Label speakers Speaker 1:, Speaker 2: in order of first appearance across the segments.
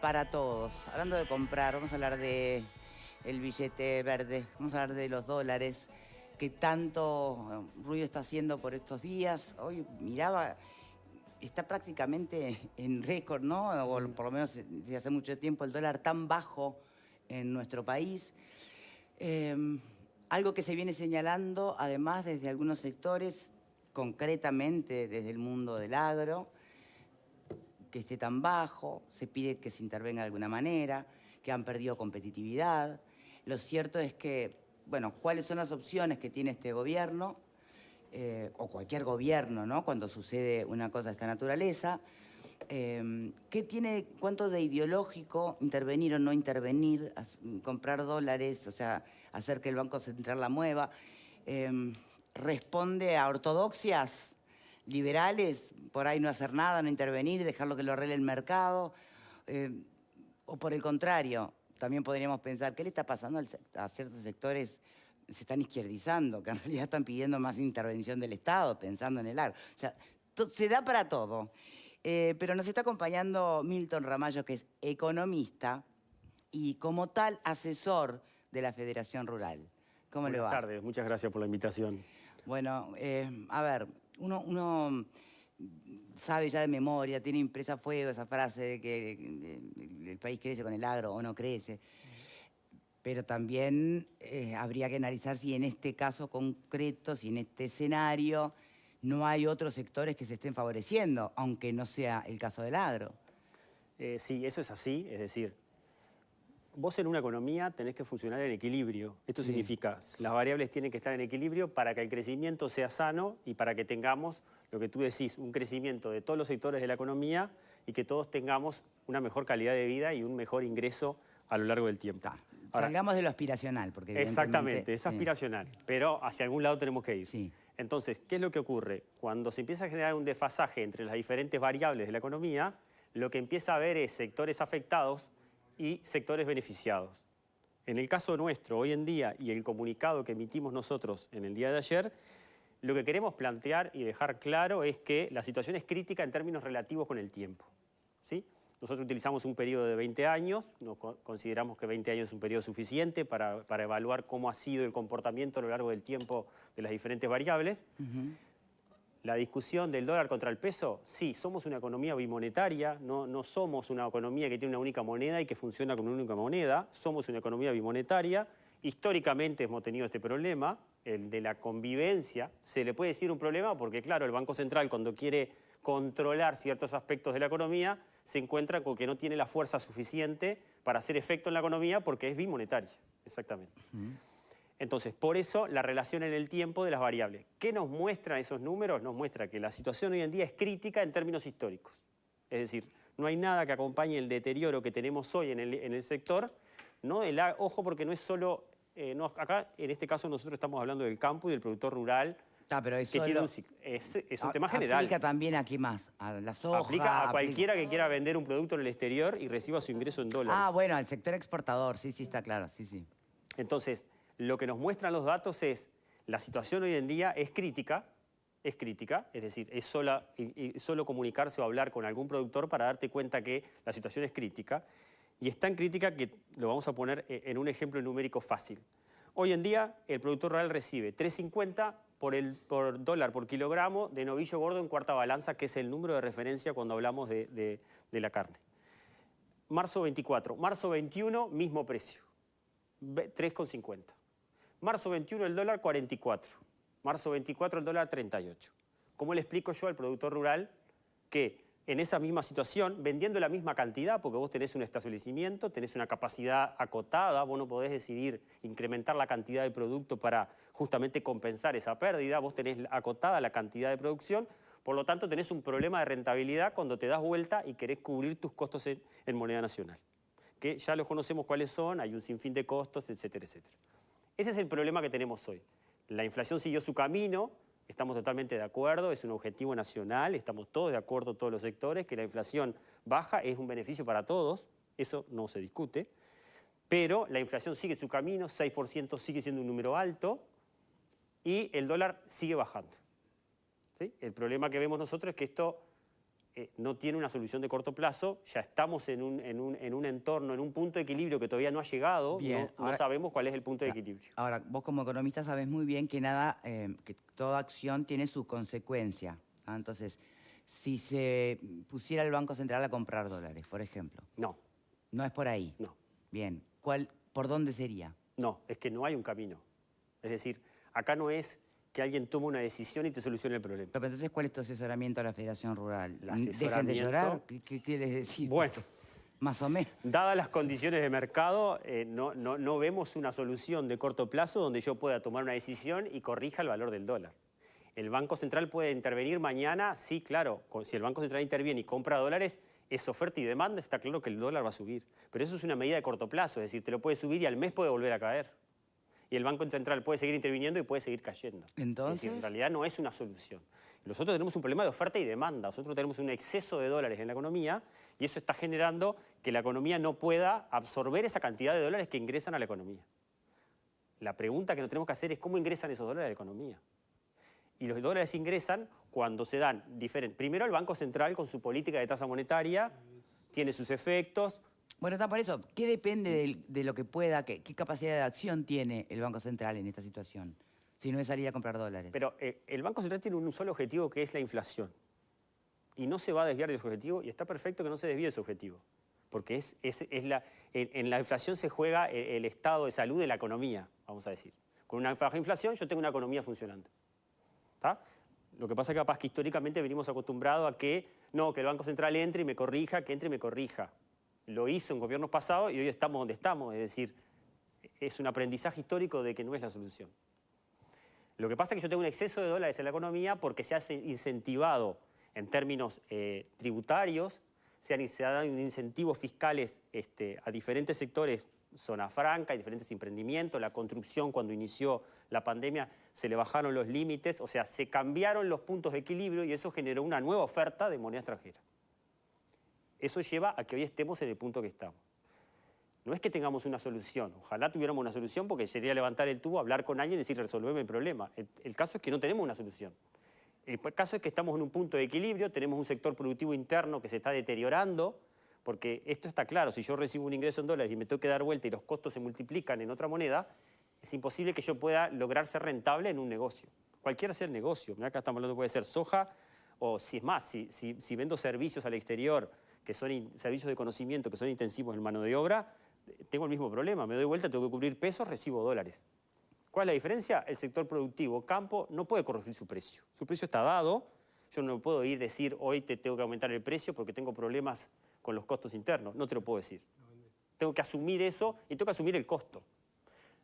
Speaker 1: para todos. Hablando de comprar, vamos a hablar de el billete verde, vamos a hablar de los dólares, que tanto ruido está haciendo por estos días. Hoy miraba, está prácticamente en récord, ¿no? O por lo menos desde hace mucho tiempo el dólar tan bajo en nuestro país. Algo que se viene señalando, además, desde algunos sectores, concretamente desde el mundo del agro, que esté tan bajo, se pide que se intervenga de alguna manera, que han perdido competitividad. Lo cierto es que, bueno, ¿cuáles son las opciones que tiene este gobierno? O cualquier gobierno, ¿no? Cuando sucede una cosa de esta naturaleza. ¿Qué tiene, cuánto de ideológico intervenir o no intervenir, comprar dólares, o sea, hacer que el Banco Central la mueva? ¿Responde a ortodoxias liberales, por ahí no hacer nada, no intervenir, dejarlo que lo arregle el mercado? O por el contrario, también podríamos pensar, ¿qué le está pasando a ciertos sectores? Se están izquierdizando, que en realidad están pidiendo más intervención del Estado, pensando en el agro. O sea, se da para todo. Pero nos está acompañando Milton Ramallo, que es economista y como tal asesor de la Federación Rural. ¿Cómo le va?
Speaker 2: Buenas tardes, muchas gracias por la invitación.
Speaker 1: Bueno, a ver, uno sabe ya de memoria, tiene impresa a fuego esa frase de que el país crece con el agro o no crece. Pero también habría que analizar si en este caso concreto, si en este escenario no hay otros sectores que se estén favoreciendo, aunque no sea el caso del agro.
Speaker 2: Sí, eso es así, es decir, vos en una economía tenés que funcionar en equilibrio. Esto significa, las variables tienen que estar en equilibrio para que el crecimiento sea sano y para que tengamos, lo que tú decís, un crecimiento de todos los sectores de la economía y que todos tengamos una mejor calidad de vida y un mejor ingreso a lo largo del tiempo.
Speaker 1: Ahora, salgamos de lo aspiracional, porque
Speaker 2: exactamente, es aspiracional, pero hacia algún lado tenemos que ir.
Speaker 1: Sí.
Speaker 2: Entonces, ¿qué es lo que ocurre? Cuando se empieza a generar un desfasaje entre las diferentes variables de la economía, lo que empieza a haber es sectores afectados y sectores beneficiados. En el caso nuestro, hoy en día, y el comunicado que emitimos nosotros en el día de ayer, lo que queremos plantear y dejar claro es que la situación es crítica en términos relativos con el tiempo, ¿sí? Nosotros utilizamos un periodo de 20 años, no consideramos que 20 años es un periodo suficiente para evaluar cómo ha sido el comportamiento a lo largo del tiempo de las diferentes variables. La discusión del dólar contra el peso, sí, somos una economía bimonetaria, no somos una economía que tiene una única moneda y que funciona con una única moneda, somos una economía bimonetaria. Históricamente hemos tenido este problema, el de la convivencia. Se le puede decir un problema porque, claro, el Banco Central cuando quiere controlar ciertos aspectos de la economía se encuentra con que no tiene la fuerza suficiente para hacer efecto en la economía porque es bimonetaria, exactamente. Entonces, por eso la relación en el tiempo de las variables. ¿Qué nos muestran esos números? Nos muestra que la situación hoy en día es crítica en términos históricos. Es decir, no hay nada que acompañe el deterioro que tenemos hoy en el sector. ¿No? Ojo, porque no es solo... acá, en este caso, nosotros estamos hablando del campo y del productor rural.
Speaker 1: Pero eso
Speaker 2: que tiene es un tema general.
Speaker 1: Aplica también aquí más, a la soja.
Speaker 2: Aplica a cualquiera que quiera vender un producto en el exterior y reciba su ingreso en dólares.
Speaker 1: Bueno, al sector exportador, sí, está claro, sí.
Speaker 2: Entonces, lo que nos muestran los datos es, la situación hoy en día es crítica, es decir, es solo comunicarse o hablar con algún productor para darte cuenta que la situación es crítica, y es tan crítica que lo vamos a poner en un ejemplo numérico fácil. Hoy en día, el productor rural recibe 3.50 por dólar por kilogramo de novillo gordo en cuarta balanza, que es el número de referencia cuando hablamos de la carne. Marzo 24, marzo 21, mismo precio, 3,50. Marzo 21 el dólar 44, marzo 24 el dólar 38. ¿Cómo le explico yo al productor rural que en esa misma situación, vendiendo la misma cantidad, porque vos tenés un establecimiento, tenés una capacidad acotada, vos no podés decidir incrementar la cantidad de producto para justamente compensar esa pérdida, vos tenés acotada la cantidad de producción, por lo tanto tenés un problema de rentabilidad cuando te das vuelta y querés cubrir tus costos en moneda nacional, que ya los conocemos cuáles son, hay un sinfín de costos, etcétera, etcétera. Ese es el problema que tenemos hoy. La inflación siguió su camino. Estamos totalmente de acuerdo, es un objetivo nacional, estamos todos de acuerdo, todos los sectores, que la inflación baja es un beneficio para todos, eso no se discute, pero la inflación sigue su camino, 6% sigue siendo un número alto y el dólar sigue bajando. ¿Sí? El problema que vemos nosotros es que esto no tiene una solución de corto plazo, ya estamos en un entorno, en un punto de equilibrio que todavía no ha llegado,
Speaker 1: Bien,
Speaker 2: no sabemos cuál es el punto de equilibrio.
Speaker 1: Ahora, vos como economista sabés muy bien que que toda acción tiene su consecuencia. Entonces, si se pusiera el Banco Central a comprar dólares, por ejemplo.
Speaker 2: No.
Speaker 1: No es por ahí.
Speaker 2: No.
Speaker 1: Bien. ¿Por dónde sería?
Speaker 2: No, es que no hay un camino. Es decir, acá no es que alguien tome una decisión y te solucione el problema.
Speaker 1: Pero entonces, ¿cuál es tu asesoramiento a la Federación Rural?
Speaker 2: El asesoramiento...
Speaker 1: ¿Dejen de llorar? ¿Qué quieres decir?
Speaker 2: Bueno,
Speaker 1: más o menos.
Speaker 2: Dadas las condiciones de mercado, no vemos una solución de corto plazo donde yo pueda tomar una decisión y corrija el valor del dólar. ¿El Banco Central puede intervenir mañana? Sí, claro. Si el Banco Central interviene y compra dólares, es oferta y demanda, está claro que el dólar va a subir. Pero eso es una medida de corto plazo, es decir, te lo puede subir y al mes puede volver a caer. Y el Banco Central puede seguir interviniendo y puede seguir cayendo.
Speaker 1: Entonces,
Speaker 2: es decir, en realidad no es una solución. Nosotros tenemos un problema de oferta y demanda. Nosotros tenemos un exceso de dólares en la economía y eso está generando que la economía no pueda absorber esa cantidad de dólares que ingresan a la economía. La pregunta que nos tenemos que hacer es cómo ingresan esos dólares a la economía. Y los dólares ingresan cuando se dan diferentes. Primero el Banco Central con su política de tasa monetaria tiene sus efectos.
Speaker 1: Bueno, está por eso. ¿Qué depende de lo que pueda, qué capacidad de acción tiene el Banco Central en esta situación? Si no es salir a comprar dólares.
Speaker 2: Pero el Banco Central tiene un solo objetivo que es la inflación. Y no se va a desviar de su objetivo y está perfecto que no se desvíe de su objetivo. Porque en la inflación se juega el estado de salud de la economía, vamos a decir. Con una baja inflación yo tengo una economía funcionante. ¿Está? Lo que pasa es que capaz que históricamente venimos acostumbrados a que no, que el Banco Central entre y me corrija, que entre y me corrija. Lo hizo en gobiernos pasados y hoy estamos donde estamos. Es decir, es un aprendizaje histórico de que no es la solución. Lo que pasa es que yo tengo un exceso de dólares en la economía porque se ha incentivado en términos tributarios, se han dado incentivos fiscales a diferentes sectores, zona franca y diferentes emprendimientos. La construcción, cuando inició la pandemia, se le bajaron los límites, o sea, se cambiaron los puntos de equilibrio y eso generó una nueva oferta de moneda extranjera. Eso lleva a que hoy estemos en el punto que estamos. No es que tengamos una solución, ojalá tuviéramos una solución porque sería levantar el tubo, hablar con alguien y decir resolveme el problema. El caso es que no tenemos una solución. El caso es que estamos en un punto de equilibrio, tenemos un sector productivo interno que se está deteriorando, porque esto está claro, si yo recibo un ingreso en dólares y me tengo que dar vuelta y los costos se multiplican en otra moneda, es imposible que yo pueda lograr ser rentable en un negocio. Cualquiera sea el negocio, acá estamos hablando, puede ser soja, o si es más, si vendo servicios al exterior, que son servicios de conocimiento, que son intensivos en mano de obra, tengo el mismo problema, me doy vuelta, tengo que cubrir pesos, recibo dólares. ¿Cuál es la diferencia? El sector productivo, campo, no puede corregir su precio. Su precio está dado, yo no puedo ir a decir hoy te tengo que aumentar el precio porque tengo problemas con los costos internos, no te lo puedo decir. Tengo que asumir eso y tengo que asumir el costo.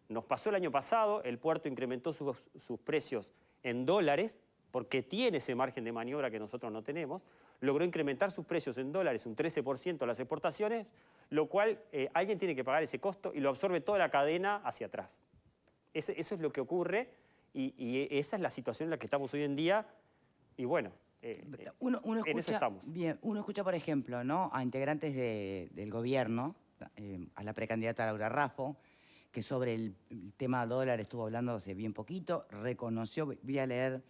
Speaker 2: Nos pasó el año pasado, el puerto incrementó sus precios en dólares porque tiene ese margen de maniobra que nosotros no tenemos, logró incrementar sus precios en dólares un 13% a las exportaciones, lo cual alguien tiene que pagar ese costo y lo absorbe toda la cadena hacia atrás. Eso es lo que ocurre y esa es la situación en la que estamos hoy en día y bueno,
Speaker 1: uno escucha,
Speaker 2: en eso estamos.
Speaker 1: Bien, uno escucha, por ejemplo, ¿no?, a integrantes del gobierno, a la precandidata Laura Raffo, que sobre el tema dólar estuvo hablando hace bien poquito, reconoció, voy a leer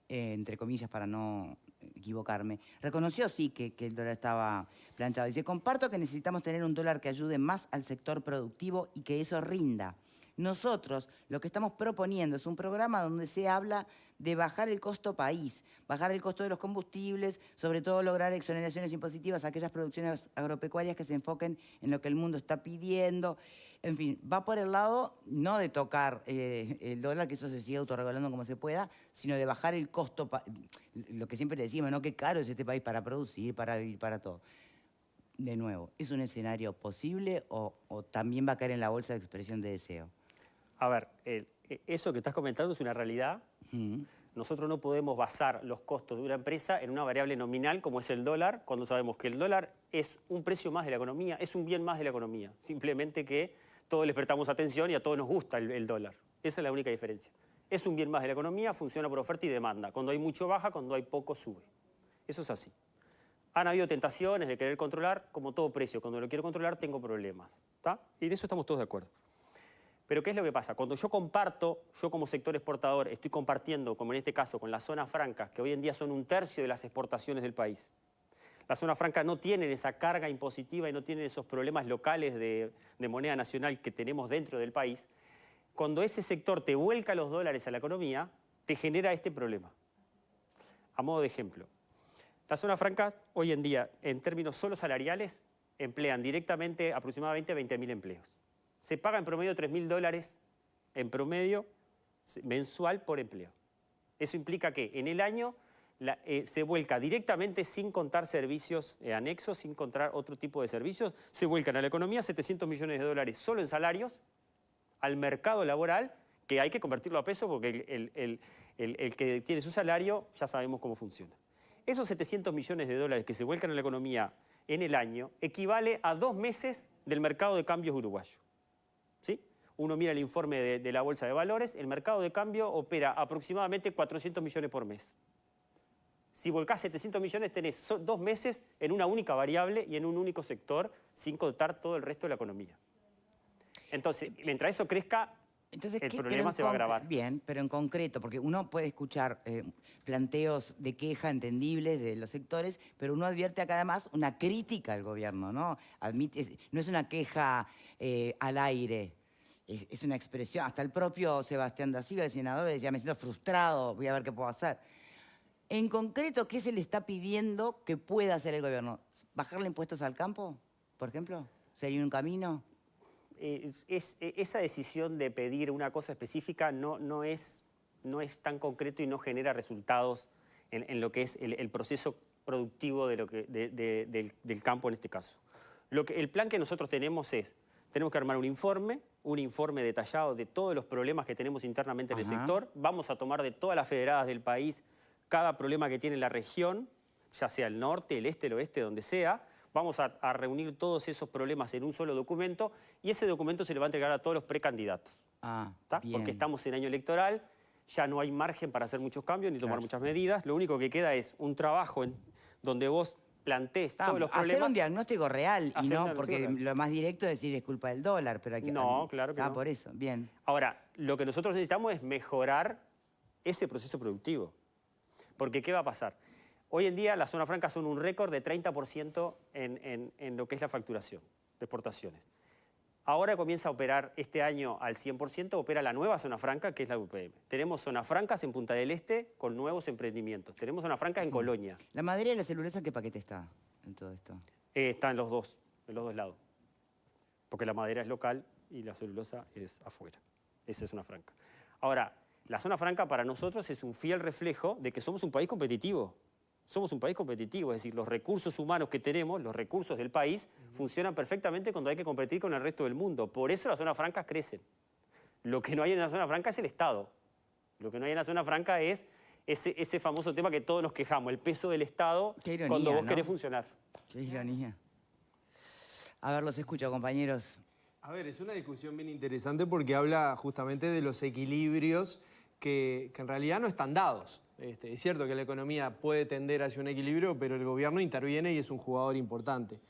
Speaker 1: entre comillas para no equivocarme, reconoció sí que el dólar estaba planchado. Dice, comparto que necesitamos tener un dólar que ayude más al sector productivo y que eso rinda. Nosotros lo que estamos proponiendo es un programa donde se habla de bajar el costo país, bajar el costo de los combustibles, sobre todo lograr exoneraciones impositivas a aquellas producciones agropecuarias que se enfoquen en lo que el mundo está pidiendo. En fin, va por el lado no de tocar el dólar, que eso se siga autorregulando como se pueda, sino de bajar el costo, lo que siempre decimos, ¿no?, qué caro es este país para producir, para vivir, para todo. De nuevo, ¿es un escenario posible o también va a caer en la bolsa de expresión de deseo?
Speaker 2: A ver, eso que estás comentando es una realidad. Nosotros no podemos basar los costos de una empresa en una variable nominal como es el dólar, cuando sabemos que el dólar es un precio más de la economía, es un bien más de la economía. Simplemente que todos les prestamos atención y a todos nos gusta el dólar. Esa es la única diferencia. Es un bien más de la economía, funciona por oferta y demanda. Cuando hay mucho baja, cuando hay poco sube. Eso es así. Han habido tentaciones de querer controlar, como todo precio. Cuando lo quiero controlar tengo problemas. ¿Está? Y de eso estamos todos de acuerdo. Pero ¿qué es lo que pasa? Cuando yo comparto, yo como sector exportador estoy compartiendo, como en este caso, con las zonas francas, que hoy en día son 1/3 de las exportaciones del país. Las zonas francas no tienen esa carga impositiva y no tienen esos problemas locales de moneda nacional que tenemos dentro del país. Cuando ese sector te vuelca los dólares a la economía, te genera este problema. A modo de ejemplo, las zonas francas hoy en día, en términos solo salariales, emplean directamente aproximadamente 20.000 empleos. Se paga en promedio $3.000 en promedio mensual por empleo. Eso implica que en el año se vuelca directamente, sin contar servicios anexos, sin contar otro tipo de servicios, se vuelcan a la economía $700 millones solo en salarios, al mercado laboral, que hay que convertirlo a peso porque el que tiene su salario ya sabemos cómo funciona. Esos $700 millones que se vuelcan a la economía en el año equivale a 2 meses del mercado de cambios uruguayo. ¿Sí? Uno mira el informe de la Bolsa de Valores, el mercado de cambio opera aproximadamente 400 millones por mes. Si volcás 700 millones tenés 2 meses en una única variable y en un único sector, sin contar todo el resto de la economía. Entonces, mientras eso crezca, el problema se va a agravar.
Speaker 1: Bien, pero en concreto, porque uno puede escuchar planteos de queja entendibles de los sectores, pero uno advierte acá además una crítica al gobierno, ¿no? No es una queja al aire, es una expresión. Hasta el propio Sebastián da Silva, el senador, decía, me siento frustrado, voy a ver qué puedo hacer. En concreto, ¿qué se le está pidiendo que pueda hacer el gobierno? ¿Bajarle impuestos al campo, por ejemplo? ¿Sería un camino?
Speaker 2: Esa decisión de pedir una cosa específica no es tan concreto y no genera resultados en lo que es el proceso productivo del campo en este caso. El plan que nosotros tenemos tenemos que armar un informe detallado de todos los problemas que tenemos internamente en el sector. Vamos a tomar de todas las federadas del país cada problema que tiene la región, ya sea el norte, el este, el oeste, donde sea. Vamos a reunir todos esos problemas en un solo documento y ese documento se le va a entregar a todos los precandidatos. Porque estamos en año electoral, ya no hay margen para hacer muchos cambios ni tomar muchas medidas. Lo único que queda es un trabajo donde vos plantees todos los problemas.
Speaker 1: Hacer un diagnóstico real y no, porque lo más directo es decir es culpa del dólar, pero hay que...
Speaker 2: No, claro que no.
Speaker 1: Por eso, bien.
Speaker 2: Ahora, lo que nosotros necesitamos es mejorar ese proceso productivo. Porque, ¿qué va a pasar? Hoy en día las zonas francas son un récord de 30% en lo que es la facturación de exportaciones. Ahora comienza a operar este año al 100%, opera la nueva zona franca, que es la UPM. Tenemos zonas francas en Punta del Este con nuevos emprendimientos. Tenemos zonas francas en Colonia.
Speaker 1: ¿La madera y la celulosa en qué paquete está en todo esto?
Speaker 2: Está en los dos lados. Porque la madera es local y la celulosa es afuera. Esa es zona franca. Ahora, la zona franca para nosotros es un fiel reflejo de que somos un país competitivo. Somos un país competitivo, es decir, los recursos humanos que tenemos, los recursos del país, funcionan perfectamente cuando hay que competir con el resto del mundo. Por eso las zonas francas crecen. Lo que no hay en la zona franca es el Estado. Lo que no hay en la zona franca es ese famoso tema que todos nos quejamos, el peso del Estado ironía, cuando vos querés funcionar.
Speaker 1: Qué ironía. A ver, los escucho, compañeros.
Speaker 3: A ver, es una discusión bien interesante porque habla justamente de los equilibrios que en realidad no están dados. Es cierto que la economía puede tender hacia un equilibrio, pero el gobierno interviene y es un jugador importante.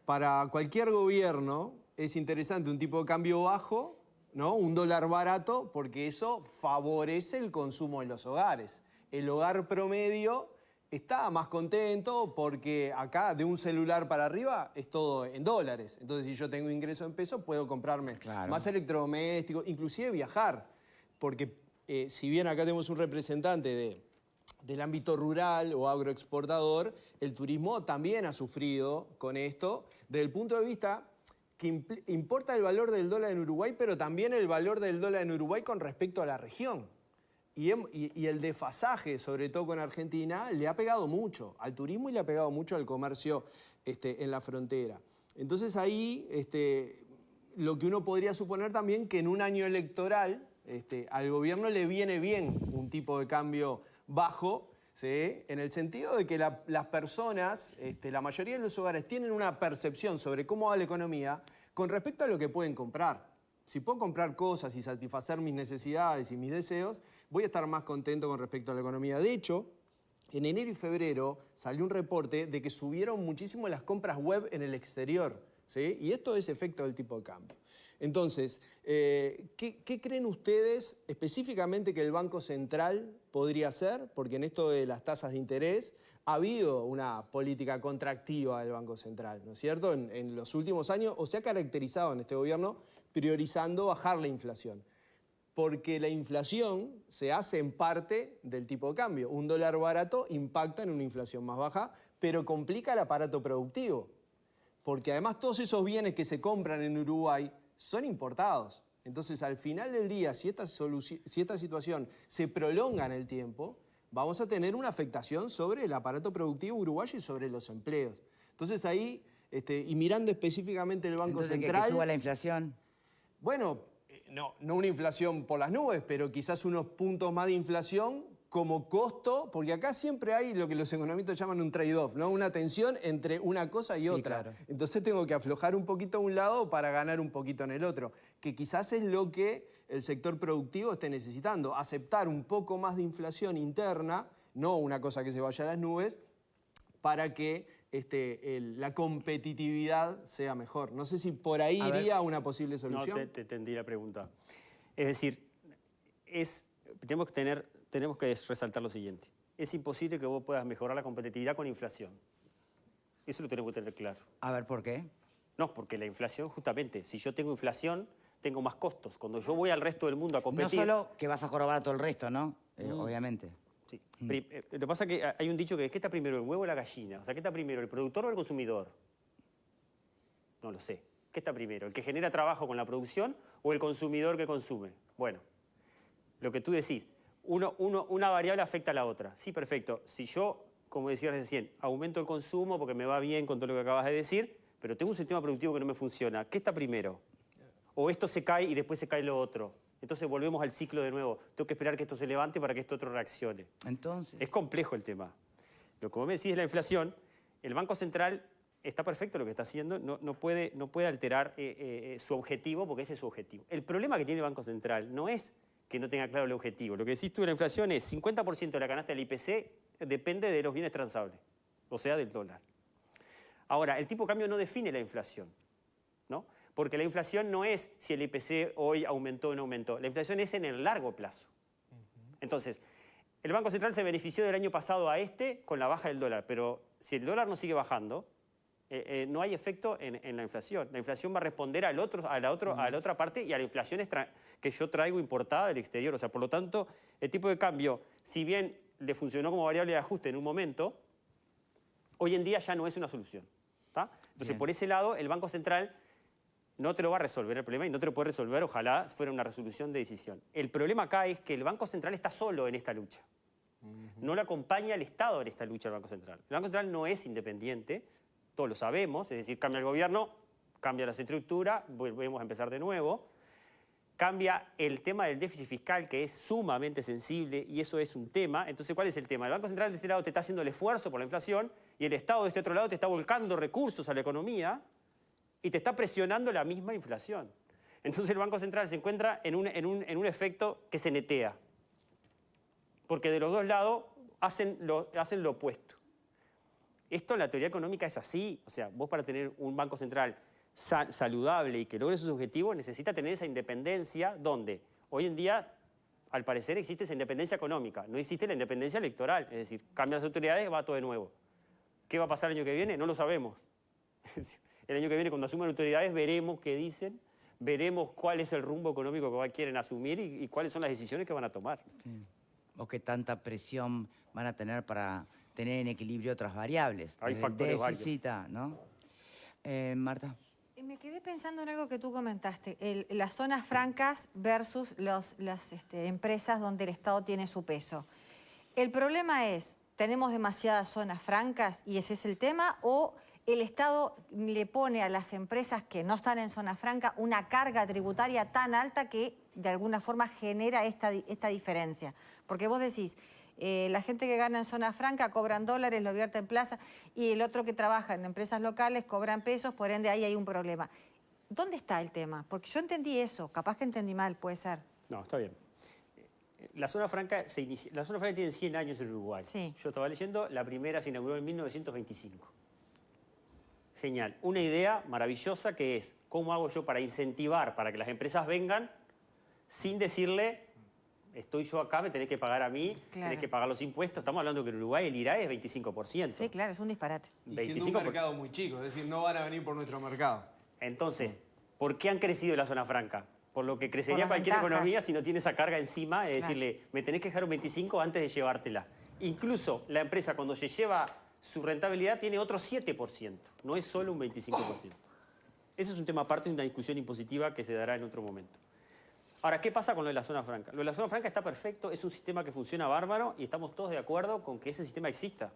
Speaker 3: Para cualquier gobierno es interesante un tipo de cambio bajo, ¿no? Un dólar barato, porque eso favorece el consumo en los hogares. El hogar promedio está más contento porque acá de un celular para arriba es todo en dólares. Entonces, si yo tengo ingreso en pesos, puedo comprarme más electrodomésticos, inclusive viajar. Porque si bien acá tenemos un representante del ámbito rural o agroexportador, el turismo también ha sufrido con esto desde el punto de vista que importa el valor del dólar en Uruguay, pero también el valor del dólar en Uruguay con respecto a la región. Y el desfasaje, sobre todo con Argentina, le ha pegado mucho al turismo y le ha pegado mucho al comercio en la frontera. Entonces ahí lo que uno podría suponer también que en un año electoral al gobierno le viene bien un tipo de cambio bajo, ¿sí? En el sentido de que las personas, la mayoría de los hogares tienen una percepción sobre cómo va la economía con respecto a lo que pueden comprar. Si puedo comprar cosas y satisfacer mis necesidades y mis deseos, voy a estar más contento con respecto a la economía. De hecho, en enero y febrero salió un reporte de que subieron muchísimo las compras web en el exterior. ¿sí? Y esto es efecto del tipo de cambio. Entonces, ¿qué creen ustedes específicamente que el Banco Central podría hacer? Porque en esto de las tasas de interés ha habido una política contractiva del Banco Central, ¿no es cierto? En los últimos años, o se ha caracterizado en este gobierno priorizando bajar la inflación. Porque la inflación se hace en parte del tipo de cambio. Un dólar barato impacta en una inflación más baja, pero complica el aparato productivo. Porque además todos esos bienes que se compran en Uruguay son importados. Entonces, al final del día, si esta situación se prolonga en el tiempo, vamos a tener una afectación sobre el aparato productivo uruguayo y sobre los empleos. Entonces ahí, y mirando específicamente el Banco Central...
Speaker 1: ¿Que suba la inflación?
Speaker 3: Bueno, no una inflación por las nubes, pero quizás unos puntos más de inflación como costo, porque acá siempre hay lo que los economistas llaman un trade-off, ¿no? Una tensión entre una cosa y otra.
Speaker 1: Claro.
Speaker 3: Entonces tengo que aflojar un poquito a un lado para ganar un poquito en el otro, que quizás es lo que el sector productivo esté necesitando, aceptar un poco más de inflación interna, no una cosa que se vaya a las nubes, para que la competitividad sea mejor. No sé si por ahí iría una posible solución.
Speaker 2: No, te entendí la pregunta. Es decir, tenemos que resaltar lo siguiente. Es imposible que vos puedas mejorar la competitividad con inflación. Eso lo tenemos que tener claro.
Speaker 1: A ver, ¿por qué?
Speaker 2: No, porque la inflación, justamente, si yo tengo inflación, tengo más costos. Cuando yo voy al resto del mundo a competir...
Speaker 1: No solo que vas a jorobar a todo el resto, ¿no? Obviamente.
Speaker 2: Sí. Lo que pasa es que hay un dicho que es, ¿qué está primero, el huevo o la gallina? O sea, ¿qué está primero, el productor o el consumidor? No lo sé. ¿Qué está primero? ¿El que genera trabajo con la producción o el consumidor que consume? Bueno, lo que tú decís, una variable afecta a la otra. Sí, perfecto. Si yo, como decías recién, aumento el consumo porque me va bien con todo lo que acabas de decir, pero tengo un sistema productivo que no me funciona, ¿qué está primero? O esto se cae y después se cae lo otro. Entonces volvemos al ciclo de nuevo. Tengo que esperar que esto se levante para que esto otro reaccione.
Speaker 1: Entonces...
Speaker 2: Es complejo el tema. Lo que vos me decís es la inflación. El Banco Central está perfecto lo que está haciendo, no puede alterar su objetivo porque ese es su objetivo. El problema que tiene el Banco Central no es que no tenga claro el objetivo. Lo que decís tú de la inflación es 50% de la canasta del IPC depende de los bienes transables, o sea, del dólar. Ahora, el tipo de cambio no define la inflación, ¿no? Porque la inflación no es si el IPC hoy aumentó o no aumentó. La inflación es en el largo plazo. Entonces, el Banco Central se benefició del año pasado a con la baja del dólar, pero si el dólar no sigue bajando, no hay efecto en la inflación. La inflación va a responder a la otra parte y a la inflación que yo traigo importada del exterior. O sea, por lo tanto, el tipo de cambio, si bien le funcionó como variable de ajuste en un momento, hoy en día ya no es una solución. ¿Tá? Entonces, por ese lado, el Banco Central no te lo va a resolver el problema y no te lo puede resolver, ojalá fuera una resolución de decisión. El problema acá es que el Banco Central está solo en esta lucha. No le acompaña el Estado en esta lucha al Banco Central. El Banco Central no es independiente, todos lo sabemos, es decir, cambia el gobierno, cambia la estructura, volvemos a empezar de nuevo. Cambia el tema del déficit fiscal, que es sumamente sensible, y eso es un tema. Entonces, ¿cuál es el tema? El Banco Central de este lado te está haciendo el esfuerzo por la inflación y el Estado de este otro lado te está volcando recursos a la economía y te está presionando la misma inflación. Entonces el Banco Central se encuentra en un efecto que se netea. Porque de los dos lados hacen lo opuesto. Esto en la teoría económica es así. O sea, vos para tener un Banco Central saludable y que logre sus objetivos necesita tener esa independencia donde hoy en día, al parecer, existe esa independencia económica. No existe la independencia electoral. Es decir, cambian las autoridades, va todo de nuevo. ¿Qué va a pasar el año que viene? No lo sabemos. El año que viene, cuando asuman autoridades, veremos qué dicen, veremos cuál es el rumbo económico que quieren asumir y cuáles son las decisiones que van a tomar.
Speaker 1: O qué tanta presión van a tener para tener en equilibrio otras variables.
Speaker 2: Hay factores varios.
Speaker 1: ¿No? Marta.
Speaker 4: Me quedé pensando en algo que tú comentaste, las zonas francas versus las empresas donde el Estado tiene su peso. El problema es, ¿tenemos demasiadas zonas francas y ese es el tema? ¿O el Estado le pone a las empresas que no están en zona franca una carga tributaria tan alta que de alguna forma genera esta diferencia? Porque vos decís, la gente que gana en zona franca cobra en dólares, lo vierte en plaza, y el otro que trabaja en empresas locales cobra en pesos, por ende ahí hay un problema. ¿Dónde está el tema? Porque yo entendí eso, capaz que entendí mal, puede ser.
Speaker 2: No, está bien. La zona franca tiene 100 años en Uruguay.
Speaker 4: Sí.
Speaker 2: Yo estaba leyendo, la primera se inauguró en 1925. Genial. Una idea maravillosa que es, ¿cómo hago yo para incentivar, para que las empresas vengan sin decirle, estoy yo acá, me tenés que pagar a mí,
Speaker 4: Claro.
Speaker 2: tenés que pagar los impuestos? Estamos hablando que en Uruguay el IRAE es 25%.
Speaker 4: Sí, claro, es un disparate.
Speaker 3: Y siendo un mercado muy chico, es decir, no van a venir por nuestro mercado.
Speaker 2: Entonces, ¿por qué han crecido la zona franca? Por lo que crecería
Speaker 4: las
Speaker 2: cualquier
Speaker 4: ventajas.
Speaker 2: economía si no tiene esa carga encima de
Speaker 4: Claro.
Speaker 2: decirle, me tenés que dejar un 25 antes de llevártela. Incluso la empresa cuando se lleva su rentabilidad tiene otro 7%, no es solo un 25%. Ese es un tema aparte de una discusión impositiva que se dará en otro momento. Ahora, ¿qué pasa con lo de la zona franca? Lo de la zona franca está perfecto, es un sistema que funciona bárbaro y estamos todos de acuerdo con que ese sistema exista.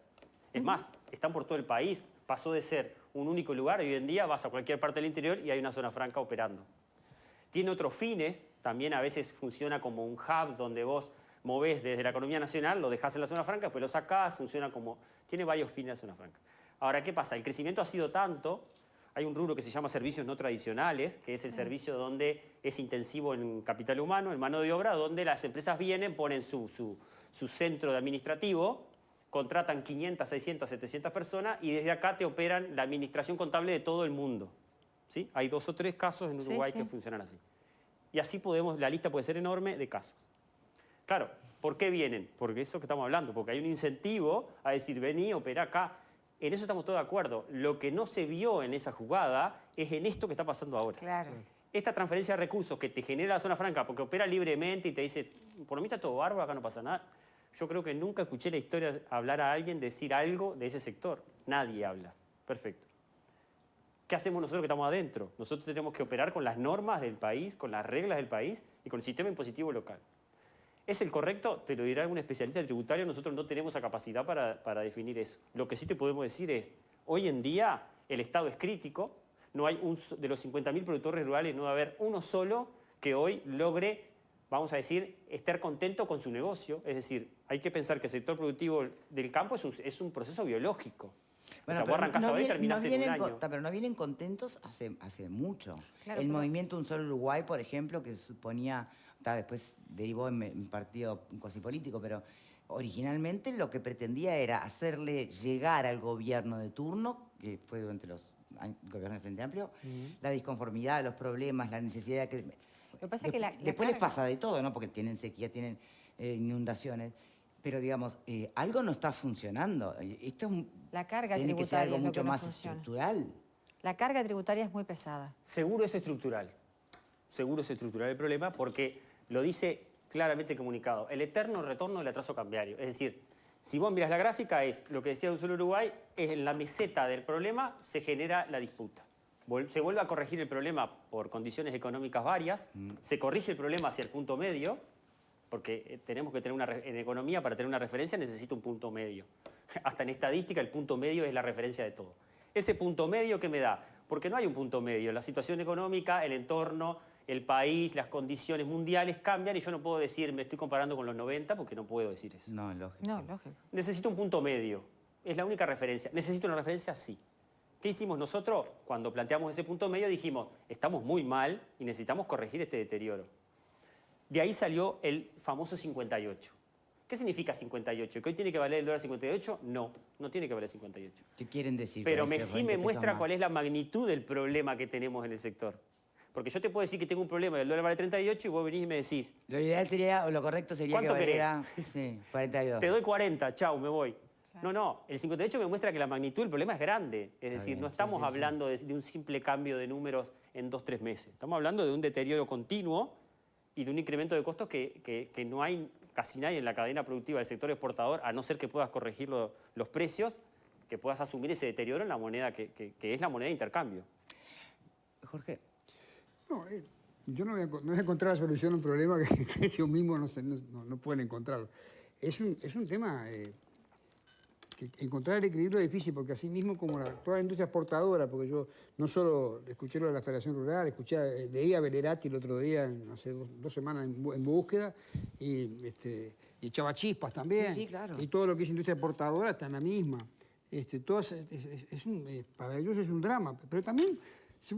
Speaker 2: Es más, están por todo el país, pasó de ser un único lugar y hoy en día vas a cualquier parte del interior y hay una zona franca operando. Tiene otros fines, también a veces funciona como un hub donde vos movés desde la economía nacional, lo dejás en la zona franca, después lo sacás, funciona como... Tiene varios fines la zona franca. Ahora, ¿qué pasa? El crecimiento ha sido tanto, hay un rubro que se llama servicios no tradicionales, que es el servicio donde es intensivo en capital humano, en mano de obra, donde las empresas vienen, ponen su centro de administrativo, contratan 500, 600, 700 personas y desde acá te operan la administración contable de todo el mundo. ¿Sí? Hay 2 o 3 casos en Uruguay que funcionan así. Y así podemos, la lista puede ser enorme de casos. Claro, ¿por qué vienen? Porque eso que estamos hablando, porque hay un incentivo a decir, vení, opera acá. En eso estamos todos de acuerdo. Lo que no se vio en esa jugada es en esto que está pasando ahora.
Speaker 4: Claro.
Speaker 2: Esta transferencia de recursos que te genera la zona franca, porque opera libremente y te dice, por mí está todo bárbaro, acá no pasa nada. Yo creo que nunca escuché la historia hablar a alguien decir algo de ese sector. Nadie habla. Perfecto. ¿Qué hacemos nosotros que estamos adentro? Nosotros tenemos que operar con las normas del país, con las reglas del país y con el sistema impositivo local. ¿Es el correcto? Te lo dirá algún especialista tributario. Nosotros no tenemos esa capacidad para definir eso. Lo que sí te podemos decir es, hoy en día el Estado es crítico. No hay de los 50.000 productores rurales, no va a haber uno solo que hoy logre, vamos a decir, estar contento con su negocio. Es decir, hay que pensar que el sector productivo del campo es un proceso biológico. O sea, vos arrancás ahora y terminás en un año.
Speaker 1: Pero no vienen contentos hace mucho.
Speaker 4: Claro,
Speaker 1: el
Speaker 4: pero-
Speaker 1: movimiento Un Solo Uruguay, por ejemplo, que suponía, después derivó en partido cuasi político, pero originalmente lo que pretendía era hacerle llegar al gobierno de turno, que fue durante los gobiernos del Frente Amplio, la disconformidad, los problemas, la necesidad que...
Speaker 4: Lo que pasa es que la
Speaker 1: después les
Speaker 4: carga-
Speaker 1: pasa de todo, ¿no? Porque tienen sequía, tienen inundaciones. Pero, digamos, algo no está funcionando. Esto es
Speaker 4: La carga
Speaker 1: tiene que ser
Speaker 4: tributaria
Speaker 1: algo
Speaker 4: es lo
Speaker 1: mucho
Speaker 4: que no
Speaker 1: más
Speaker 4: funciona.
Speaker 1: estructural.
Speaker 4: La carga tributaria es muy pesada.
Speaker 2: Seguro es estructural. Seguro es estructural el problema porque lo dice claramente comunicado. El eterno retorno del atraso cambiario. Es decir, si vos miras la gráfica, es lo que decía Un Solo Uruguay, es en la meseta del problema se genera la disputa. Se vuelve a corregir el problema por condiciones económicas varias, se corrige el problema hacia el punto medio, porque tenemos que tener en economía, para tener una referencia, necesito un punto medio. Hasta en estadística, el punto medio es la referencia de todo. Ese punto medio, ¿qué me da? Porque no hay un punto medio. La situación económica, el entorno, el país, las condiciones mundiales cambian y yo no puedo decir, me estoy comparando con los 90, porque no puedo decir eso.
Speaker 1: No, lógico.
Speaker 4: No, lógico.
Speaker 2: Necesito un punto medio. Es la única referencia. ¿Necesito una referencia? Sí. ¿Qué hicimos nosotros? Cuando planteamos ese punto medio dijimos, estamos muy mal y necesitamos corregir este deterioro. De ahí salió el famoso 58. ¿Qué significa 58? ¿Que hoy tiene que valer el dólar 58? No, no tiene que valer 58.
Speaker 1: ¿Qué quieren decir?
Speaker 2: Pero
Speaker 1: con ese
Speaker 2: sí
Speaker 1: 20
Speaker 2: me
Speaker 1: pesos
Speaker 2: muestra
Speaker 1: más?
Speaker 2: cuál es la magnitud del problema que tenemos en el sector. Porque yo te puedo decir que tengo un problema y el dólar vale 38 y vos venís y me decís,
Speaker 1: Lo ideal sería, o lo correcto sería que
Speaker 2: ¿Cuánto querés?
Speaker 1: valiera... Sí, 42.
Speaker 2: te doy 40, chau, me voy. No, el 58 me muestra que la magnitud del problema es grande. Es decir,
Speaker 1: bien,
Speaker 2: no
Speaker 1: sí,
Speaker 2: estamos
Speaker 1: sí, sí.
Speaker 2: hablando de un simple cambio de números en 2 o 3 meses. Estamos hablando de un deterioro continuo y de un incremento de costos que no hay casi nadie en la cadena productiva del sector exportador, a no ser que puedas corregir los precios, que puedas asumir ese deterioro en la moneda que es la moneda de intercambio.
Speaker 1: Jorge,
Speaker 5: No, yo no voy a encontrar la solución a un problema que ellos mismos no pueden encontrarlo. Es un tema que encontrar el equilibrio es difícil, porque así mismo como toda la industria exportadora, porque yo no solo escuché lo de la Federación Rural, leí a Velerati el otro día, hace 2 semanas en búsqueda, y echaba chispas también.
Speaker 1: Sí, claro.
Speaker 5: Y todo lo que es industria exportadora está en la misma. Para ellos es un drama, pero también... Sí,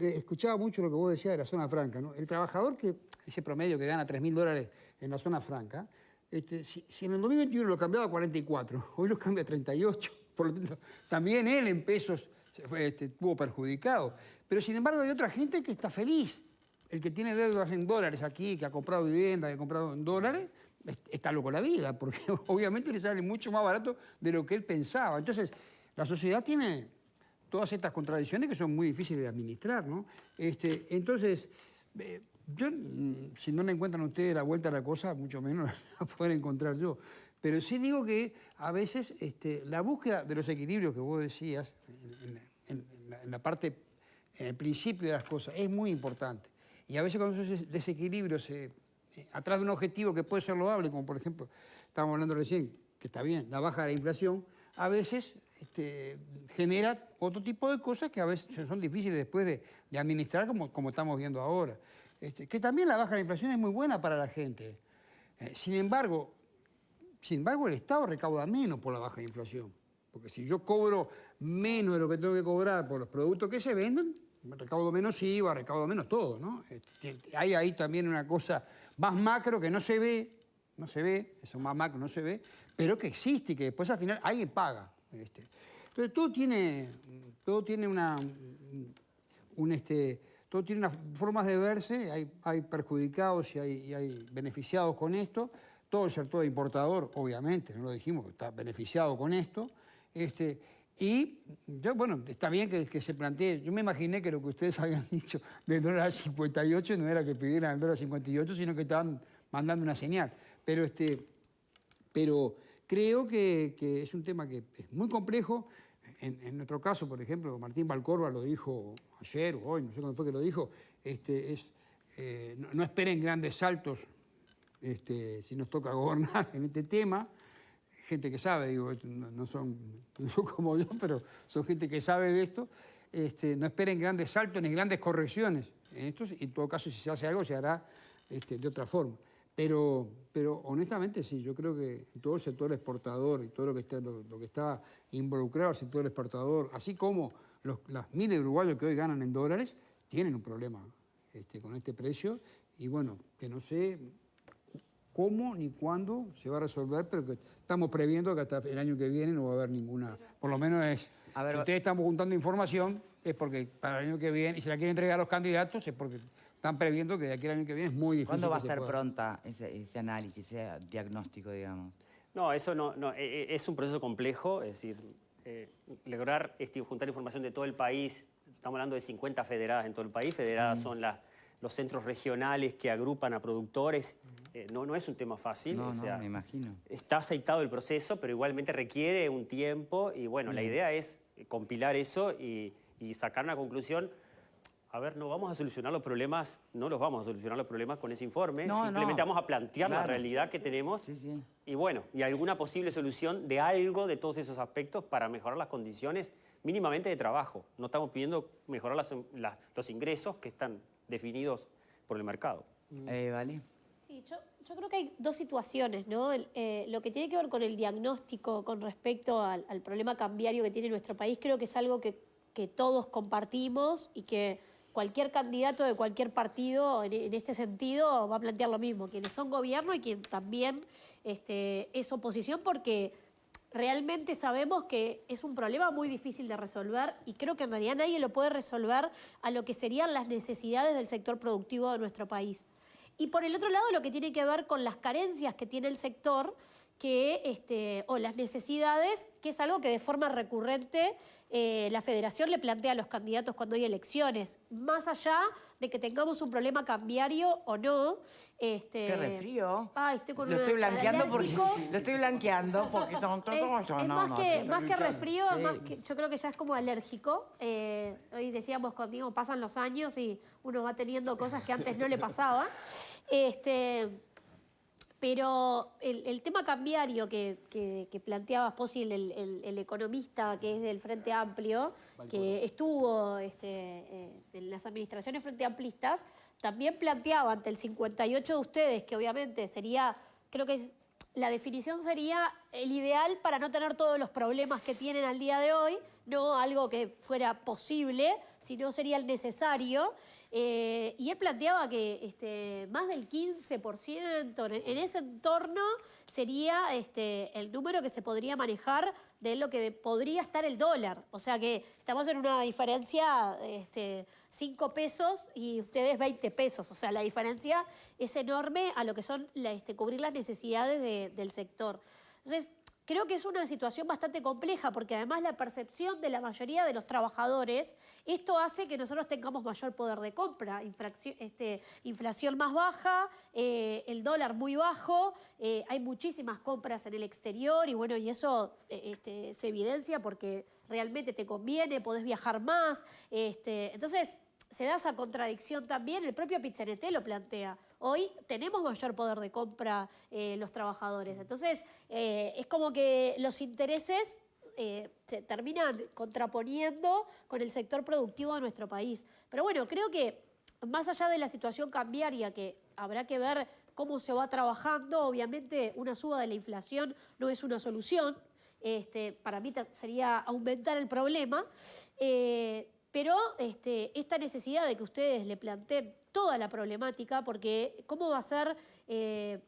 Speaker 5: escuchaba mucho lo que vos decías de la zona franca, ¿no? El trabajador, ese promedio que gana $3.000 en la zona franca, si en el 2021 lo cambiaba a 44, hoy lo cambia a 38. Por lo tanto, también él en pesos estuvo perjudicado. Pero sin embargo hay otra gente que está feliz. El que tiene deudas en dólares aquí, que ha comprado vivienda, que ha comprado en dólares, está loco la vida, porque obviamente le sale mucho más barato de lo que él pensaba. Entonces, la sociedad tiene todas estas contradicciones que son muy difíciles de administrar, ¿no? Entonces, yo, si no le encuentran ustedes la vuelta a la cosa, mucho menos la puedo encontrar yo. Pero sí digo que a veces la búsqueda de los equilibrios que vos decías, en la parte, en el principio de las cosas, es muy importante. Y a veces cuando esos desequilibrios atrás de un objetivo que puede ser loable, como por ejemplo, estábamos hablando recién, que está bien, la baja de la inflación, a veces genera otro tipo de cosas que a veces son difíciles después de administrar, como estamos viendo ahora. Que también la baja de la inflación es muy buena para la gente. Sin embargo, el Estado recauda menos por la baja de inflación. Porque si yo cobro menos de lo que tengo que cobrar por los productos que se venden, recaudo menos IVA, recaudo menos todo, ¿no? Hay ahí también una cosa más macro que no se ve, eso más macro no se ve, pero que existe y que después al final alguien paga. Entonces todo tiene unas formas de verse, hay perjudicados y hay beneficiados con esto. Todo el sector importador, obviamente, no lo dijimos, está beneficiado con esto. Y yo, bueno, está bien que se plantee. Yo me imaginé que lo que ustedes habían dicho del dólar a 58 no era que pidieran el dólar a 58, sino que estaban mandando una señal. Pero creo que es un tema que es muy complejo. En nuestro caso, por ejemplo, Martín Valcorba lo dijo ayer o hoy, no sé cuándo fue que lo dijo, no esperen grandes saltos si nos toca gobernar en este tema. Gente que sabe, digo, no son como yo, pero son gente que sabe de esto. No esperen grandes saltos ni grandes correcciones en esto. En todo caso, si se hace algo, se hará de otra forma. Pero honestamente sí, yo creo que todo el sector exportador y todo lo que está involucrado al sector exportador, así como las miles de uruguayos que hoy ganan en dólares, tienen un problema con este precio. Y bueno, que no sé cómo ni cuándo se va a resolver, pero que estamos previendo que hasta el año que viene no va a haber ninguna, por lo menos es, si ustedes están juntando información, es porque para el año que viene, y se la quieren entregar a los candidatos, es porque están previendo que de aquí al año que viene es muy difícil.
Speaker 1: ¿Cuándo va a estar pronta ese análisis, ese diagnóstico, digamos?
Speaker 2: No, eso no, es un proceso complejo, es decir, lograr juntar información de todo el país, estamos hablando de 50 federadas en todo el país, federadas son los centros regionales que agrupan a productores. No es un tema fácil.
Speaker 1: No, me imagino.
Speaker 2: Está aceitado el proceso, pero igualmente requiere un tiempo y bueno, la idea es compilar eso y sacar una conclusión. A ver, no vamos a solucionar los problemas, no los vamos a solucionar los problemas con ese informe, simplemente vamos a plantear la realidad que tenemos y bueno, y alguna posible solución de algo de todos esos aspectos para mejorar las condiciones mínimamente de trabajo. No estamos pidiendo mejorar los ingresos que están definidos por el mercado.
Speaker 1: ¿Vale?
Speaker 6: Sí, yo creo que hay dos situaciones, ¿no? Lo que tiene que ver con el diagnóstico con respecto al problema cambiario que tiene nuestro país, creo que es algo que todos compartimos y que cualquier candidato de cualquier partido en este sentido va a plantear lo mismo, quienes son gobierno y quien también es oposición, porque realmente sabemos que es un problema muy difícil de resolver y creo que en realidad nadie lo puede resolver a lo que serían las necesidades del sector productivo de nuestro país. Y por el otro lado, lo que tiene que ver con las carencias que tiene el sector o las necesidades, que es algo que de forma recurrente la Federación le plantea a los candidatos cuando hay elecciones, más allá de que tengamos un problema cambiario o no.
Speaker 1: ¿Qué resfrío?
Speaker 6: Ay, estoy con
Speaker 1: lo estoy blanqueando
Speaker 6: alérgico.
Speaker 1: lo estoy blanqueando porque
Speaker 6: más que resfrío, yo creo que ya es como alérgico. Hoy decíamos contigo, pasan los años y uno va teniendo cosas que antes no le pasaban. Pero el tema cambiario que planteaba Pozzi, el economista que es del Frente Amplio, que estuvo en las administraciones Frente Amplistas, también planteaba ante el 58 de ustedes, que obviamente sería, creo que la definición sería el ideal para no tener todos los problemas que tienen al día de hoy, no algo que fuera posible, sino sería el necesario. Y él planteaba que más del 15% en ese entorno sería el número que se podría manejar de lo que podría estar el dólar. O sea que estamos en una diferencia 5 pesos y ustedes 20 pesos. O sea, la diferencia es enorme a lo que son cubrir las necesidades del sector. Entonces, creo que es una situación bastante compleja porque además la percepción de la mayoría de los trabajadores, esto hace que nosotros tengamos mayor poder de compra, inflación más baja, el dólar muy bajo, hay muchísimas compras en el exterior y bueno, y eso se evidencia porque realmente te conviene, podés viajar más. Entonces, se da esa contradicción también, el propio Pit-CNT lo plantea. Hoy tenemos mayor poder de compra los trabajadores. Entonces, es como que los intereses se terminan contraponiendo con el sector productivo de nuestro país. Pero bueno, creo que más allá de la situación cambiaria, que habrá que ver cómo se va trabajando, obviamente una suba de la inflación no es una solución. Para mí sería aumentar el problema. Pero esta necesidad de que ustedes le planteen toda la problemática, porque cómo va a ser en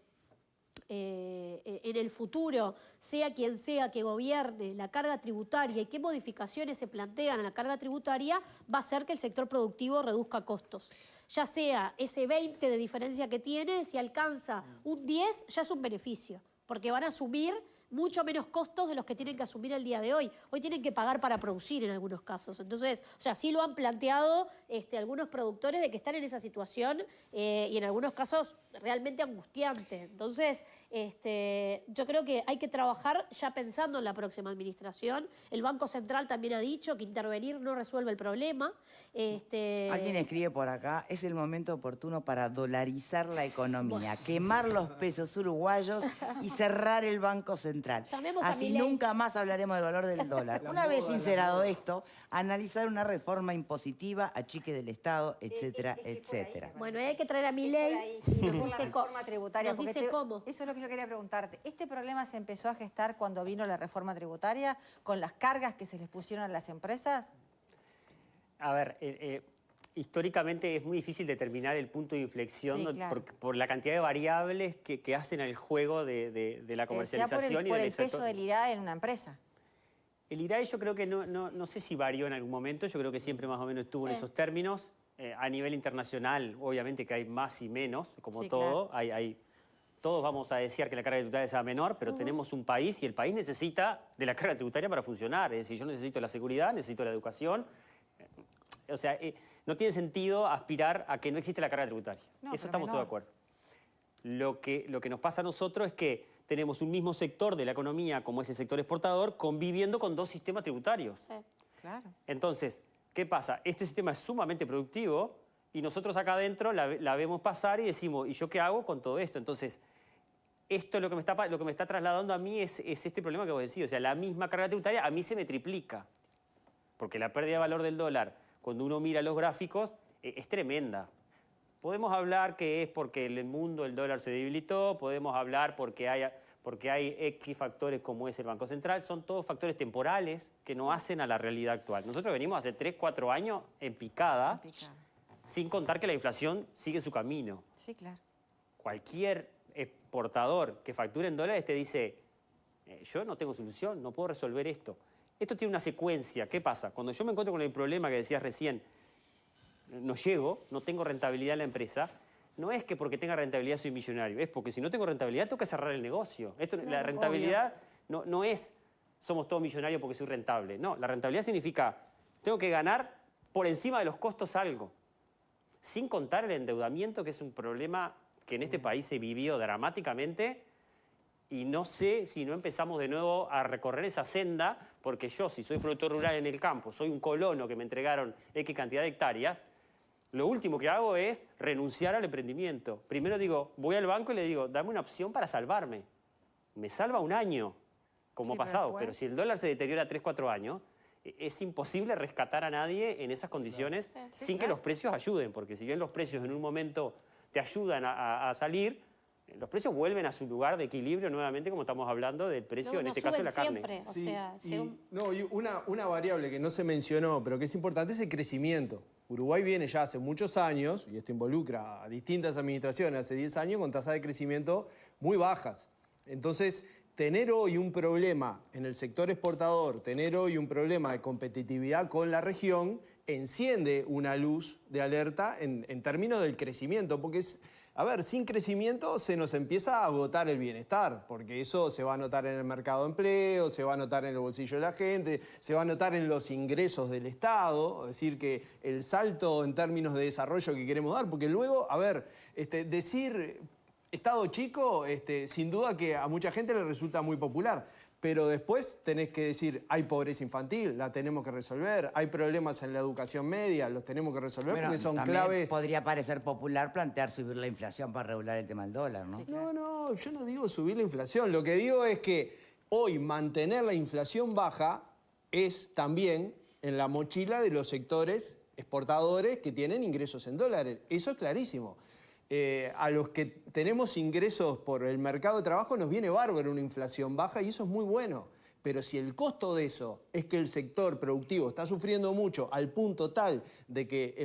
Speaker 6: el futuro, sea quien sea que gobierne la carga tributaria y qué modificaciones se plantean en la carga tributaria, va a hacer que el sector productivo reduzca costos. Ya sea ese 20 de diferencia que tiene, si alcanza un 10, ya es un beneficio, porque van a asumir mucho menos costos de los que tienen que asumir el día de hoy. Hoy tienen que pagar para producir en algunos casos. Entonces, o sea, sí lo han planteado algunos productores de que están en esa situación y en algunos casos realmente angustiante. Entonces, yo creo que hay que trabajar ya pensando en la próxima administración. El Banco Central también ha dicho que intervenir no resuelve el problema.
Speaker 1: Alguien escribe por acá, es el momento oportuno para dolarizar la economía, quemar los pesos uruguayos y cerrar el Banco Central.
Speaker 6: Llamemos a
Speaker 1: Así
Speaker 6: Milei.
Speaker 1: nunca más hablaremos del valor del dólar. Una vez sincerado esto, analizar una reforma impositiva, achique del Estado, etcétera, etcétera.
Speaker 6: Bueno, hay que traer a Milei y nos dice
Speaker 4: Reforma tributaria.
Speaker 6: nos
Speaker 4: porque
Speaker 6: dice cómo.
Speaker 4: Eso es lo que yo quería preguntarte. ¿Este problema se empezó a gestar cuando vino la reforma tributaria, con las cargas que se les pusieron a las empresas?
Speaker 2: A ver, históricamente es muy difícil determinar el punto de inflexión
Speaker 4: Sí, claro.
Speaker 2: por la cantidad de variables que hacen al juego de la comercialización y
Speaker 4: por
Speaker 2: del
Speaker 4: el peso
Speaker 2: sector.
Speaker 4: del IRA en una empresa.
Speaker 2: El IRAE yo creo que no sé si varió en algún momento, yo creo que siempre más o menos estuvo en
Speaker 6: Sí.
Speaker 2: esos términos. A nivel internacional, obviamente que hay más y menos, como
Speaker 4: Sí,
Speaker 2: todo. Todos vamos a desear que la carga tributaria sea menor, pero tenemos un país y el país necesita de la carga tributaria para funcionar. Es decir, yo necesito la seguridad, necesito la educación. O sea, no tiene sentido aspirar a que no existe la carga tributaria.
Speaker 4: No,
Speaker 2: Eso
Speaker 4: pero
Speaker 2: estamos todos de acuerdo. Lo que nos pasa a nosotros es que tenemos un mismo sector de la economía, como es el sector exportador, conviviendo con dos sistemas tributarios.
Speaker 6: Sí.
Speaker 4: Claro.
Speaker 2: Entonces, ¿qué pasa? Este sistema es sumamente productivo y nosotros acá adentro la vemos pasar y decimos, ¿y yo qué hago con todo esto? Entonces, esto es lo que me está trasladando a mí es este problema que vos decís. O sea, la misma carga tributaria a mí se me triplica. Porque la pérdida de valor del dólar, cuando uno mira los gráficos, es tremenda. Podemos hablar que es porque en el mundo el dólar se debilitó, podemos hablar porque hay X factores como es el Banco Central, son todos factores temporales que no hacen a la realidad actual. Nosotros venimos hace 3, 4 años en picada, sin contar que la inflación sigue su camino.
Speaker 4: Sí, claro.
Speaker 2: Cualquier exportador que facture en dólares te dice, yo no tengo solución, no puedo resolver esto. Esto tiene una secuencia. ¿Qué pasa? Cuando yo me encuentro con el problema que decías recién, no llego, no tengo rentabilidad en la empresa, no es que porque tenga rentabilidad soy millonario, es porque si no tengo rentabilidad tengo que cerrar el negocio. La rentabilidad no es somos todos millonarios porque soy rentable. No, la rentabilidad significa tengo que ganar por encima de los costos algo. Sin contar el endeudamiento, que es un problema que en este país se vivió dramáticamente. Y no sé si no empezamos de nuevo a recorrer esa senda, porque yo, si soy productor rural en el campo, soy un colono que me entregaron X cantidad de hectáreas, lo último que hago es renunciar al emprendimiento. Primero digo, voy al banco y le digo, dame una opción para salvarme. Me salva un año, como ha pasado, pero si el dólar se deteriora 3, 4 años, es imposible rescatar a nadie en esas condiciones sin que los precios ayuden, porque si bien los precios en un momento te ayudan a salir, los precios vuelven a su lugar de equilibrio nuevamente, como estamos hablando del precio, en este caso, de la carne.
Speaker 6: Siempre, o
Speaker 3: Sí,
Speaker 6: sea,
Speaker 3: y una variable que no se mencionó, pero que es importante, es el crecimiento. Uruguay viene ya hace muchos años, y esto involucra a distintas administraciones, hace 10 años, con tasas de crecimiento muy bajas. Entonces, tener hoy un problema en el sector exportador, tener hoy un problema de competitividad con la región, enciende una luz de alerta en términos del crecimiento, porque a ver, sin crecimiento se nos empieza a agotar el bienestar, porque eso se va a notar en el mercado de empleo, se va a notar en el bolsillo de la gente, se va a notar en los ingresos del Estado, es decir, que el salto en términos de desarrollo que queremos dar, porque luego, a ver, decir Estado chico, sin duda que a mucha gente le resulta muy popular, pero después tenés que decir, hay pobreza infantil, la tenemos que resolver, hay problemas en la educación media, los tenemos que resolver porque son
Speaker 1: también
Speaker 3: clave.
Speaker 1: podría parecer popular plantear subir la inflación para regular el tema del dólar, ¿no?
Speaker 3: No, yo no digo subir la inflación, lo que digo es que hoy mantener la inflación baja es también en la mochila de los sectores exportadores que tienen ingresos en dólares, eso es clarísimo. A los que tenemos ingresos por el mercado de trabajo nos viene bárbaro una inflación baja y eso es muy bueno. Pero si el costo de eso es que el sector productivo está sufriendo mucho al punto tal de que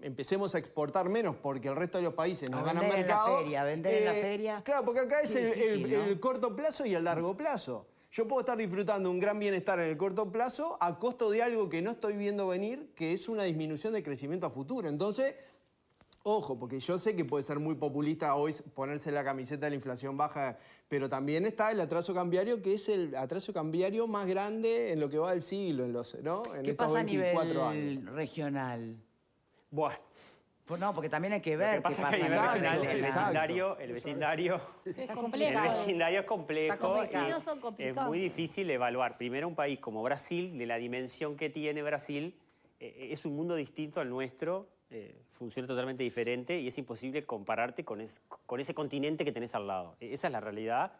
Speaker 3: empecemos a exportar menos porque el resto de los países nos ganan mercado...
Speaker 1: Vender en la feria.
Speaker 3: Claro, porque acá es
Speaker 1: difícil, ¿no?
Speaker 3: el corto plazo y el largo plazo. Yo puedo estar disfrutando un gran bienestar en el corto plazo a costo de algo que no estoy viendo venir, que es una disminución de crecimiento a futuro. Entonces... Ojo, porque yo sé que puede ser muy populista hoy ponerse la camiseta de la inflación baja, pero también está el atraso cambiario, que es el atraso cambiario más grande en lo que va del siglo, ¿no? En
Speaker 1: ¿Qué
Speaker 3: estos
Speaker 1: pasa a
Speaker 3: 24
Speaker 1: nivel
Speaker 3: años.
Speaker 1: regional?
Speaker 2: Bueno,
Speaker 1: Pues no, porque también hay que
Speaker 2: lo
Speaker 1: ver
Speaker 2: que pasa
Speaker 1: qué
Speaker 2: es que a nivel
Speaker 1: pasa.
Speaker 2: regional
Speaker 3: Exacto.
Speaker 2: el vecindario
Speaker 6: es complejo.
Speaker 2: es complejo.
Speaker 6: Los vecinos
Speaker 2: Y
Speaker 6: son
Speaker 2: es
Speaker 6: complicados.
Speaker 2: muy difícil evaluar. Primero, un país como Brasil, de la dimensión que tiene Brasil, es un mundo distinto al nuestro, funciona totalmente diferente y es imposible compararte con ese continente que tenés al lado. Esa es la realidad.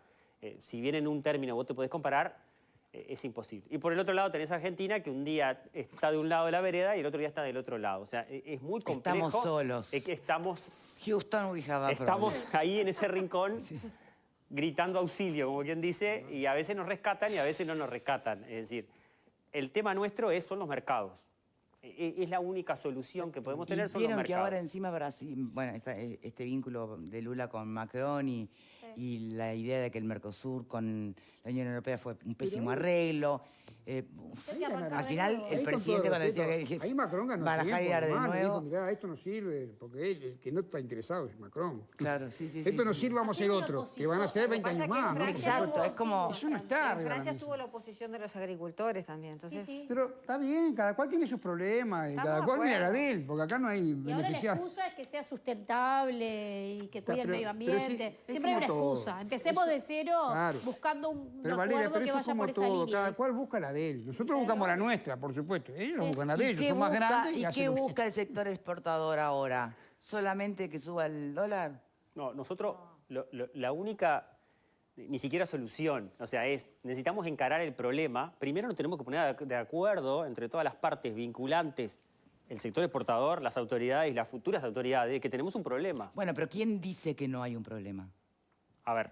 Speaker 2: Si bien en un término vos te podés comparar, es imposible. Y por el otro lado tenés Argentina, que un día está de un lado de la vereda y el otro día está del otro lado. O sea, es muy complejo.
Speaker 1: Estamos solos. Houston, we have a problem.
Speaker 2: Estamos ahí en ese rincón gritando auxilio, como quien dice, y a veces nos rescatan y a veces no nos rescatan. Es decir, el tema nuestro son los mercados. Es la única solución que podemos tener, son los
Speaker 1: Vieron
Speaker 2: mercados.
Speaker 1: que ahora encima Brasil, bueno, este vínculo de Lula con Macron y la idea de que el Mercosur con la Unión Europea fue un pésimo arreglo. Al final, el presidente cuando decía que
Speaker 5: ahí Macron ganó
Speaker 1: barajar y
Speaker 5: tiempo,
Speaker 1: dar de
Speaker 5: hermano,
Speaker 1: nuevo.
Speaker 5: dijo, mirá, esto no sirve, porque el que no está interesado es Macron.
Speaker 1: Claro, sí.
Speaker 5: Esto no
Speaker 1: sí.
Speaker 5: sirve, vamos a hacer otro, que van a ser 20 años más. ¿no?
Speaker 1: Exacto, es como...
Speaker 5: Eso no está
Speaker 4: En
Speaker 5: arriba de la
Speaker 4: Francia
Speaker 5: mesa.
Speaker 4: tuvo la oposición de los agricultores también, entonces...
Speaker 6: Sí.
Speaker 5: Pero está bien, cada cual tiene sus problemas y
Speaker 4: Estamos
Speaker 5: cada
Speaker 4: de
Speaker 5: cual mira la
Speaker 4: acuerdo.
Speaker 5: de él, porque acá no hay
Speaker 6: Y ahora la
Speaker 5: beneficiarios.
Speaker 6: excusa es que sea sustentable y que cuide el
Speaker 5: pero
Speaker 6: medio
Speaker 5: sí,
Speaker 6: ambiente.
Speaker 5: es
Speaker 6: Siempre hay una
Speaker 5: como todo.
Speaker 6: excusa. Empecemos de cero
Speaker 5: Claro.
Speaker 6: buscando un
Speaker 5: Pero
Speaker 6: acuerdo
Speaker 5: Valeria, pero
Speaker 6: que
Speaker 5: eso es
Speaker 6: vaya
Speaker 5: como
Speaker 6: por esa
Speaker 5: todo,
Speaker 6: línea.
Speaker 5: cada cual busca la de él. Nosotros buscamos la nuestra, por supuesto. Ellos buscan la de ellos,
Speaker 1: ¿Y
Speaker 5: son más grandes y
Speaker 1: qué
Speaker 5: hacen lo que-
Speaker 1: busca el sector exportador ahora? ¿Solamente que suba el dólar?
Speaker 2: No, nosotros, la única, ni siquiera solución, o sea, necesitamos encarar el problema. Primero nos tenemos que poner de acuerdo entre todas las partes vinculantes, el sector exportador, las autoridades y las futuras autoridades, que tenemos un problema.
Speaker 1: Bueno, pero ¿quién dice que no hay un problema?
Speaker 2: A ver,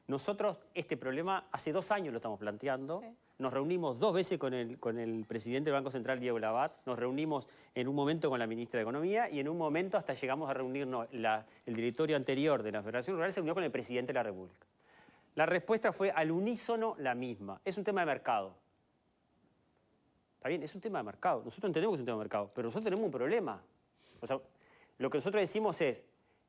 Speaker 2: nosotros este problema hace 2 años lo estamos planteando.
Speaker 6: Sí.
Speaker 2: Nos reunimos 2 veces con el presidente del Banco Central, Diego Labat. Nos reunimos en un momento con la ministra de Economía y en un momento hasta llegamos a reunirnos. El directorio anterior de la Federación Rural se reunió con el presidente de la República. La respuesta fue al unísono la misma. Es un tema de mercado. Está bien, es un tema de mercado. Nosotros entendemos que es un tema de mercado, pero nosotros tenemos un problema. O sea, lo que nosotros decimos es,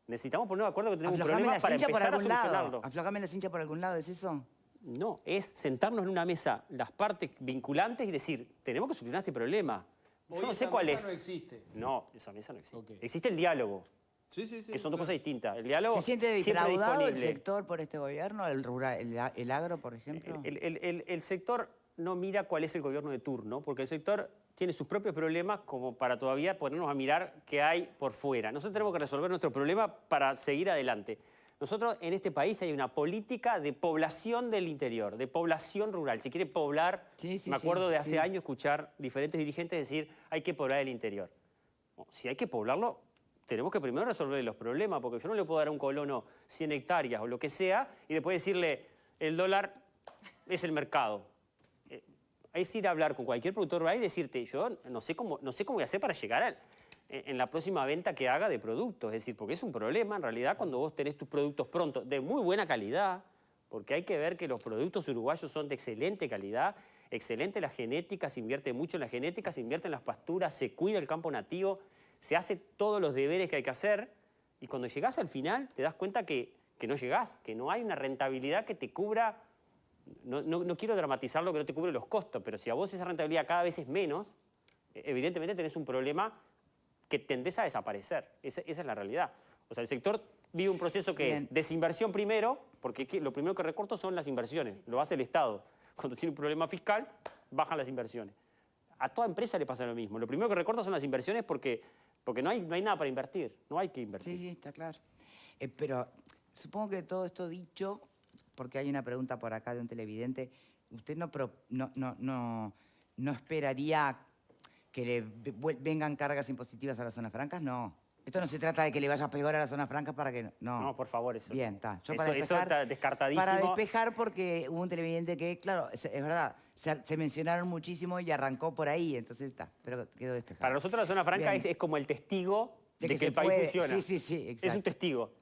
Speaker 2: necesitamos poner de acuerdo que tenemos un
Speaker 1: Aflojame
Speaker 2: problema
Speaker 1: la
Speaker 2: para
Speaker 1: cincha por
Speaker 2: empezar a
Speaker 1: algún lado.
Speaker 2: solucionarlo.
Speaker 1: Aflojame la cincha por algún lado, ¿es eso?
Speaker 2: No, es sentarnos en una mesa, las partes vinculantes y decir, tenemos que solucionar este problema. Yo no sé cuál es.
Speaker 3: no existe.
Speaker 2: No, esa mesa no existe.
Speaker 3: Ok.
Speaker 2: Existe el diálogo,
Speaker 3: Sí.
Speaker 2: que son 2 cosas distintas. El diálogo
Speaker 1: ¿Se siente
Speaker 2: siempre
Speaker 1: defraudado el
Speaker 2: disponible.
Speaker 1: sector por este gobierno, el rural, el agro, por ejemplo?
Speaker 2: El sector no mira cuál es el gobierno de turno, porque el sector tiene sus propios problemas como para todavía ponernos a mirar qué hay por fuera. Nosotros tenemos que resolver nuestro problema para seguir adelante. Nosotros en este país hay una política de población del interior, de población rural. Se quiere poblar,
Speaker 1: Sí,
Speaker 2: me acuerdo de hace
Speaker 1: sí.
Speaker 2: años escuchar diferentes dirigentes decir hay que poblar el interior. Bueno, si hay que poblarlo, tenemos que primero resolver los problemas, porque yo no le puedo dar a un colono 100 hectáreas o lo que sea y después decirle, el dólar es el mercado. Es ir a hablar con cualquier productor rural y decirte, yo no sé cómo voy a hacer para llegar en la próxima venta que haga de productos. Es decir, porque es un problema en realidad cuando vos tenés tus productos pronto de muy buena calidad, porque hay que ver que los productos uruguayos son de excelente calidad, excelente la genética, se invierte mucho en la genética, se invierte en las pasturas, se cuida el campo nativo, se hace todos los deberes que hay que hacer y cuando llegás al final te das cuenta que no llegás, que no hay una rentabilidad que te cubra. No quiero dramatizar lo que no te cubre los costos, pero si a vos esa rentabilidad cada vez es menos, evidentemente tenés un problema que tendés a desaparecer. Esa es la realidad. O sea, el sector vive un proceso que es desinversión primero, porque lo primero que recorto son las inversiones, lo hace el Estado. Cuando tiene un problema fiscal, bajan las inversiones. A toda empresa le pasa lo mismo. Lo primero que recorta son las inversiones porque no hay nada para invertir, no hay que invertir.
Speaker 1: Sí, está claro. Pero supongo que todo esto dicho, porque hay una pregunta por acá de un televidente, ¿usted no esperaría que le vengan cargas impositivas a las zonas francas? No. Esto no se trata de que le vaya peor a las zonas francas para que... No,
Speaker 2: por favor, eso.
Speaker 1: Bien, está.
Speaker 2: Eso está descartadísimo.
Speaker 1: Para despejar, porque hubo un televidente que, claro, es verdad, se mencionaron muchísimo y arrancó por ahí, entonces está, pero quedó despejado.
Speaker 2: Para nosotros la zona franca es como el testigo de que el país funciona.
Speaker 1: Sí, exacto.
Speaker 2: Es un testigo.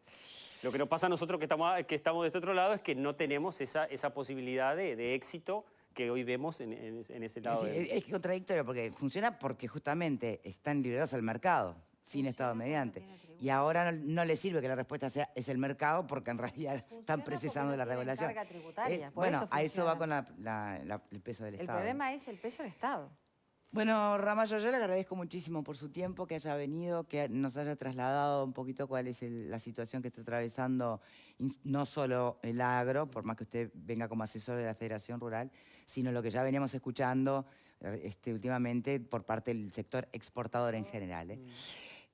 Speaker 2: Lo que nos pasa a nosotros que estamos de este otro lado es que no tenemos esa posibilidad de éxito que hoy vemos en ese lado.
Speaker 1: Es contradictorio porque funciona porque justamente están liberados al mercado, sin Estado mediante. Y ahora no le sirve que la respuesta es el mercado porque en realidad están precisando la regulación.
Speaker 4: Carga tributaria,
Speaker 1: bueno, a eso va con el peso del Estado.
Speaker 4: El problema es el peso del Estado.
Speaker 1: Bueno, Ramallo, yo le agradezco muchísimo por su tiempo, que haya venido, que nos haya trasladado un poquito cuál es la situación que está atravesando no solo el agro, por más que usted venga como asesor de la Federación Rural, sino lo que ya veníamos escuchando últimamente por parte del sector exportador en general.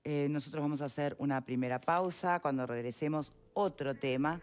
Speaker 1: Nosotros vamos a hacer una primera pausa, cuando regresemos otro tema.